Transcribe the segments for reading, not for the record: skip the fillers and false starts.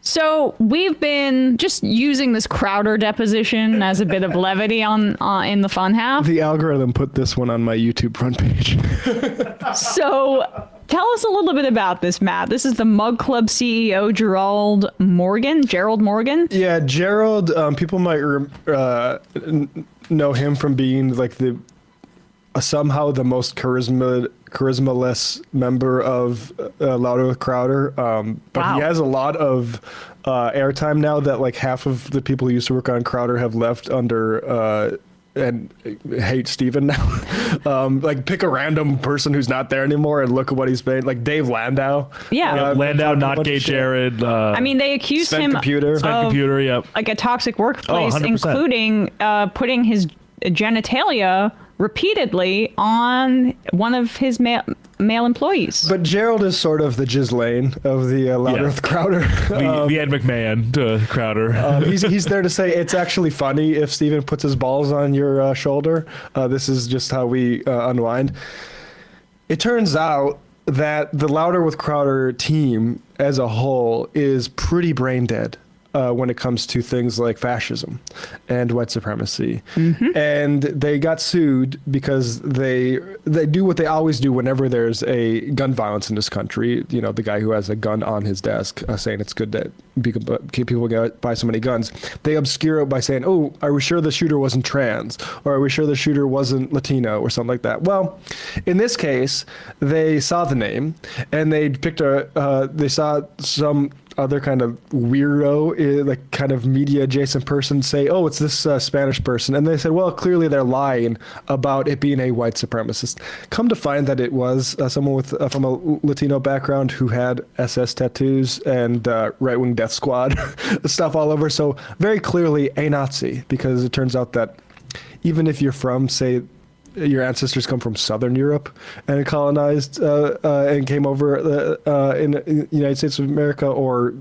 So we've been just using this Crowder deposition as a bit of levity on in the fun half. The algorithm put this one on my YouTube front page. So tell us a little bit about this, Matt. This is the Mug Club CEO, Gerald Morgan. Yeah, Gerald, people might know him from being like the somehow the most charismaless member of Louder with Crowder. But wow. He has a lot of airtime now that like half of the people who used to work on Crowder have left under and hate Steven now. Like pick a random person who's not there anymore and look at what he's made. Like Dave Landau. Yeah. Landau, not gay Jared. I mean, they accused Sven him Computer. of like a toxic workplace, including putting his genitalia repeatedly on one of his male employees. But Gerald is sort of the Ghislaine of the Louder with Crowder. The Ed McMahon to Crowder. He's there to say it's actually funny if Steven puts his balls on your shoulder. This is just how we unwind. It turns out that the Louder with Crowder team as a whole is pretty brain dead. When it comes to things like fascism and white supremacy. Mm-hmm. And they got sued because they do what they always do whenever there's a gun violence in this country. You know, the guy who has a gun on his desk saying it's good that people buy so many guns. They obscure it by saying, oh, are we sure the shooter wasn't trans? Or are we sure the shooter wasn't Latino or something like that? Well, in this case, they saw the name and they picked they saw some other kind of weirdo, like kind of media adjacent person say, oh, it's this Spanish person. And they said, well, clearly they're lying about it being a white supremacist. Come to find that it was someone with from a Latino background who had SS tattoos and right-wing death squad stuff all over. So very clearly a Nazi, because it turns out that even if you're from, say, your ancestors come from Southern Europe and colonized and came over in the United States of America or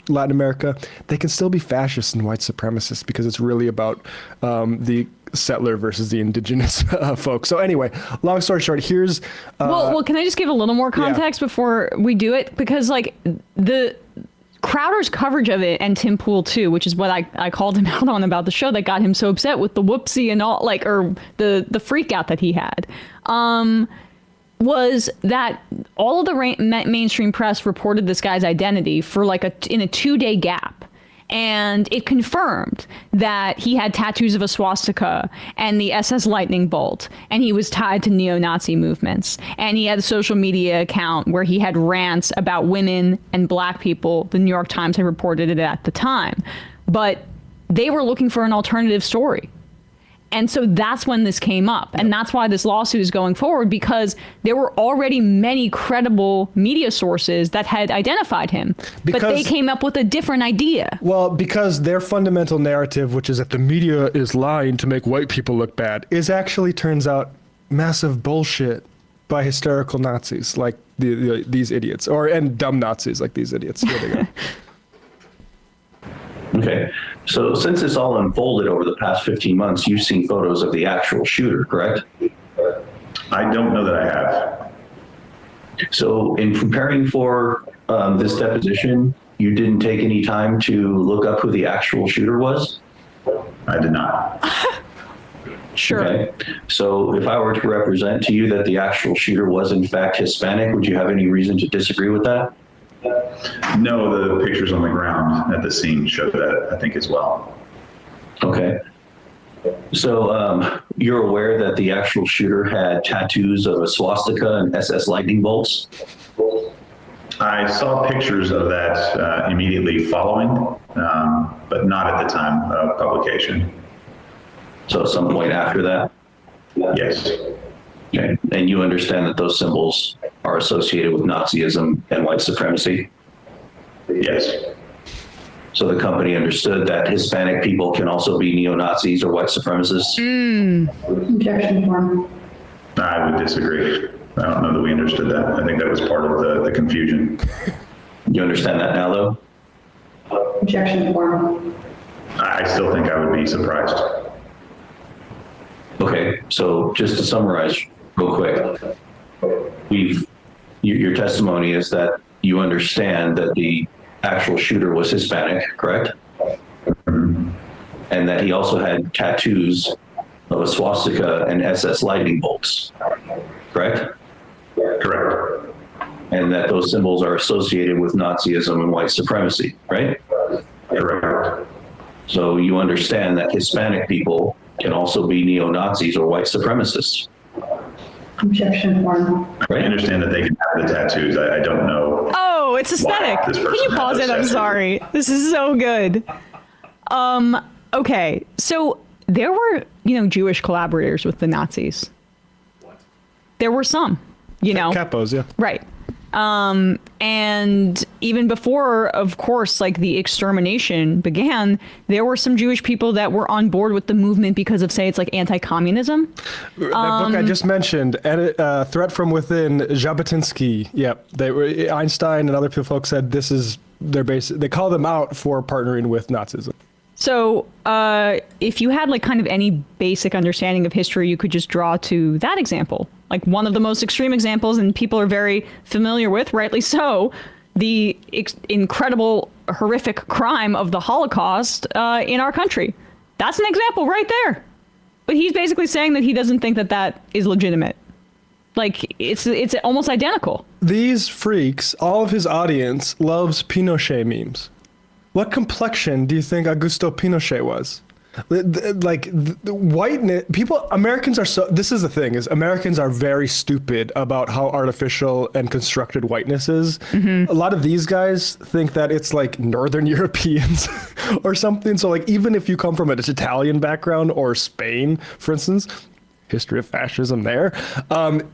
Latin America, they can still be fascists and white supremacists because it's really about the settler versus the indigenous folks. So anyway, long story short, here's... well, can I just give a little more context before we do it? Because like the... Crowder's coverage of it, and Tim Pool too, which is what I called him out on about the show that got him so upset with the whoopsie and all, like, or the freak out that he had, was that all of the mainstream press reported this guy's identity for like in a 2-day gap. And it confirmed that he had tattoos of a swastika and the SS lightning bolt, and he was tied to neo-Nazi movements. And he had a social media account where he had rants about women and black people. The New York Times had reported it at the time. But they were looking for an alternative story. And so that's when this came up. And that's why this lawsuit is going forward, because there were already many credible media sources that had identified him. But they came up with a different idea. Well, because their fundamental narrative, which is that the media is lying to make white people look bad, is actually, turns out, massive bullshit by hysterical Nazis like these idiots, and dumb Nazis like these idiots. Here they go. Okay, so since this all unfolded over the past 15 months, you've seen photos of the actual shooter, correct? I don't know that I have. So in preparing for this deposition, you didn't take any time to look up who the actual shooter was? I did not. Sure. Okay. So if I were to represent to you that the actual shooter was in fact Hispanic, would you have any reason to disagree with that? No, the pictures on the ground at the scene show that, I think, as well. Okay. So you're aware that the actual shooter had tattoos of a swastika and SS lightning bolts? I saw pictures of that immediately following, but not at the time of publication. So at some point after that? Yes. Okay. And you understand that those symbols are associated with Nazism and white supremacy? Yes. So the company understood that Hispanic people can also be neo-Nazis or white supremacists? Objection form. I would disagree. I don't know that we understood that. I think that was part of the confusion. You understand that now, though? Objection form. I still think I would be surprised. Okay, so just to summarize real quick, your testimony is that you understand that the actual shooter was Hispanic, correct? And that he also had tattoos of a swastika and SS lightning bolts, correct? Correct. And that those symbols are associated with Nazism and white supremacy, right? Correct. So you understand that Hispanic people can also be neo-Nazis or white supremacists, Objection form. I right? understand that they can have the tattoos. I don't know. Oh, it's aesthetic. Wow, this Can person you had pause those it? I'm tattoos. sorry. This is so good. Okay, so there were, Jewish collaborators with the Nazis. There were some, Capos, yeah. Right. And even before, of course, like the extermination began, there were some Jewish people that were on board with the movement because of, say, it's like anti-communism. That book I just mentioned, Threat from Within, Jabotinsky. Yep, Einstein and other folks said this is their base. They call them out for partnering with Nazism. So if you had like kind of any basic understanding of history, you could just draw to that example, like one of the most extreme examples, and people are very familiar with, rightly so, the incredible, horrific crime of the Holocaust in our country. That's an example right there. But he's basically saying that he doesn't think that that is legitimate. Like, it's almost identical. These freaks, all of his audience loves Pinochet memes. What complexion do you think Augusto Pinochet was? Like, the whiteness, Americans are so, this is the thing, is Americans are very stupid about how artificial and constructed whiteness is. A lot of these guys think that it's like Northern Europeans or something. So like, even if you come from an Italian background or Spain, for instance, history of fascism there,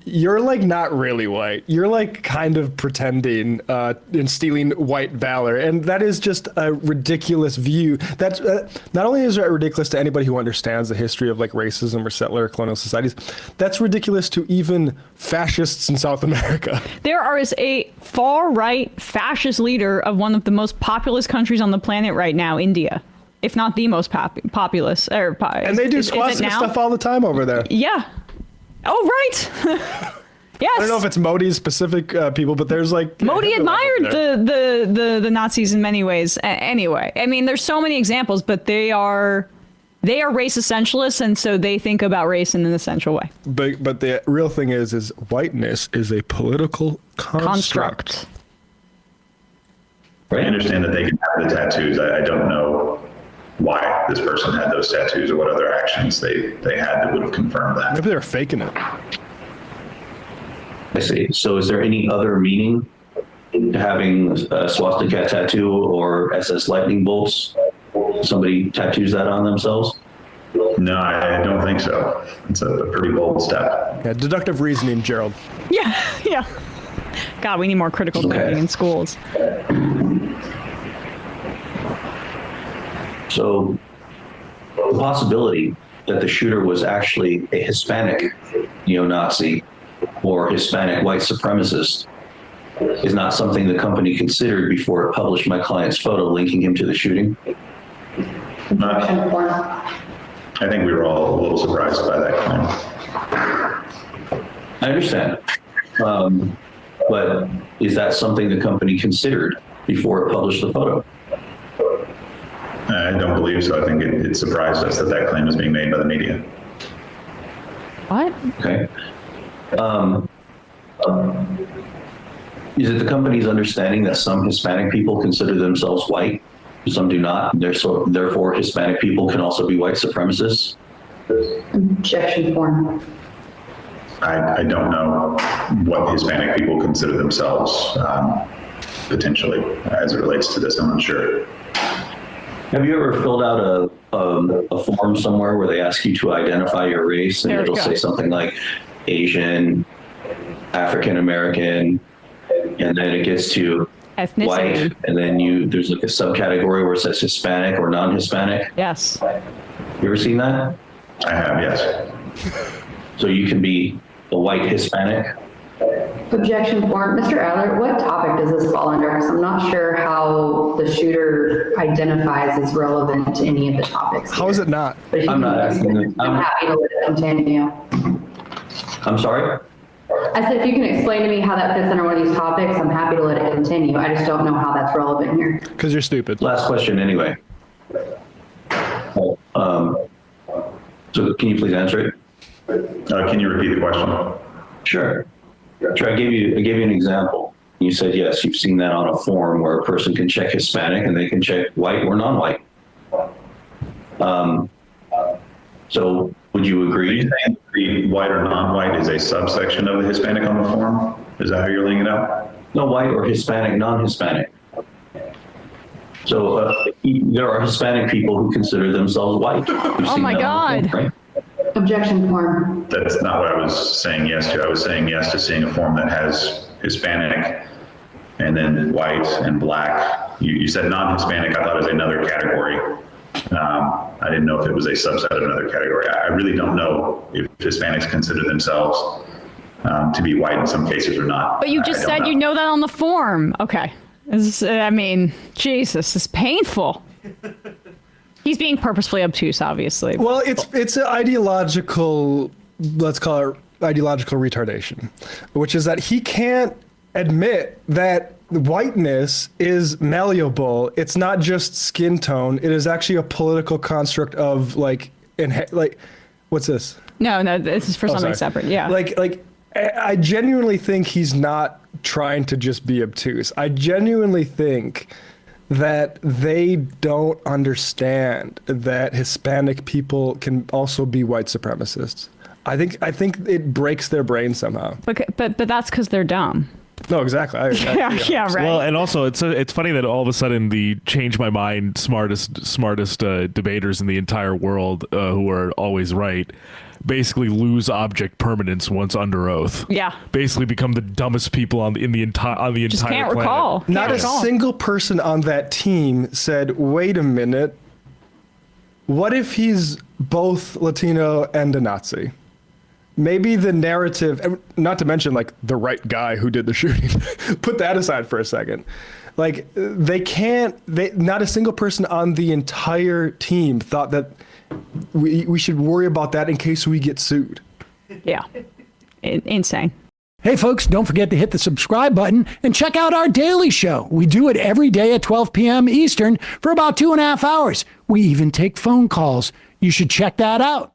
you're like not really white. You're like kind of pretending and stealing white valor. And that is just a ridiculous view. That's not only is that ridiculous to anybody who understands the history of like racism or settler colonial societies, that's ridiculous to even fascists in South America. There is a far-right fascist leader of one of the most populous countries on the planet right now, India. If not the most populous. And they do swastika stuff all the time over there. Yeah. Oh, right. Yes. I don't know if it's Modi's specific people, but there's like... Modi admired the Nazis in many ways. Anyway, I mean, there's so many examples, but they are race essentialists, and so they think about race in an essential way. But the real thing is whiteness is a political construct. I understand that they can have the tattoos. I don't know why this person had those tattoos or what other actions they had that would have confirmed that. Maybe they're faking it. I see. So is there any other meaning to having a swastika tattoo or SS lightning bolts? Somebody tattoos that on themselves? No, I don't think so. It's a pretty bold step. Yeah, deductive reasoning, Gerald. Yeah. God, we need more critical thinking in schools. So the possibility that the shooter was actually a Hispanic neo-Nazi or Hispanic white supremacist is not something the company considered before it published my client's photo linking him to the shooting. Objection form. I think we were all a little surprised by that claim. I understand. But is that something the company considered before it published the photo? I don't believe so. I think it surprised us that claim was being made by the media. What? Okay. Is it the company's understanding that some Hispanic people consider themselves white, some do not, and therefore Hispanic people can also be white supremacists? Objection form. I don't know what Hispanic people consider themselves, potentially, as it relates to this. I'm not sure. Have you ever filled out a form somewhere where they ask you to identify your race, and There we it'll go. say something like Asian, African American, and then it gets to Ethnicity. white, and then there's like a subcategory where it says Hispanic or non-Hispanic? Yes. You ever seen that? I have, yes. So you can be a white Hispanic? Objection form. Mr. Adler, what topic does this fall under? Because I'm not sure how the shooter identifies as relevant to any of the topics. How is it not? But if you I'm not can- asking. I'm happy to let it continue. I'm sorry? I said, if you can explain to me how that fits under one of these topics, I'm happy to let it continue. I just don't know how that's relevant here. Because you're stupid. Last question anyway. So can you please answer it? Can you repeat the question? Sure. Sure. I gave you an example. You said, yes, you've seen that on a form where a person can check Hispanic and they can check white or non-white. So would you Are agree? you saying the white or non-white is a subsection of the Hispanic on the form? Is that how you're laying it out? No, white or Hispanic, non-Hispanic. So there are Hispanic people who consider themselves white. Oh my God. Right? Objection form. That's not what I was saying yes to. I was saying yes to seeing a form that has Hispanic and then white and black. You said non-Hispanic. I thought it was another category. I didn't know if it was a subset of another category. I really don't know if Hispanics consider themselves to be white in some cases or not. But you just said you know that on the form. Okay. I mean, Jesus, it's painful. He's being purposefully obtuse, obviously. Well, it's an ideological, let's call it ideological retardation, which is that he can't admit that whiteness is malleable. It's not just skin tone. It is actually a political construct of like what's this? No, this is for something sorry. separate. Yeah. Like I genuinely think he's not trying to just be obtuse. I genuinely think that they don't understand that Hispanic people can also be white supremacists. I think it breaks their brain somehow. but that's because they're dumb. No, exactly. Yeah, right. Well, and also it's funny that all of a sudden the change my mind smartest debaters in the entire world who are always right basically lose object permanence once under oath. Yeah. Basically become the dumbest people on the entire Just entire can't planet. recall. Not Can't a recall. single person on that team said, wait a minute, what if he's both Latino and a Nazi? Maybe the narrative, and not to mention like the right guy who did the shooting, put that aside for a second. Like not a single person on the entire team thought that we should worry about that in case we get sued. Yeah. Insane. Hey folks, don't forget to hit the subscribe button and check out our daily show. We do it every day at 12 p.m. Eastern for about 2.5 hours. We even take phone calls. You should check that out.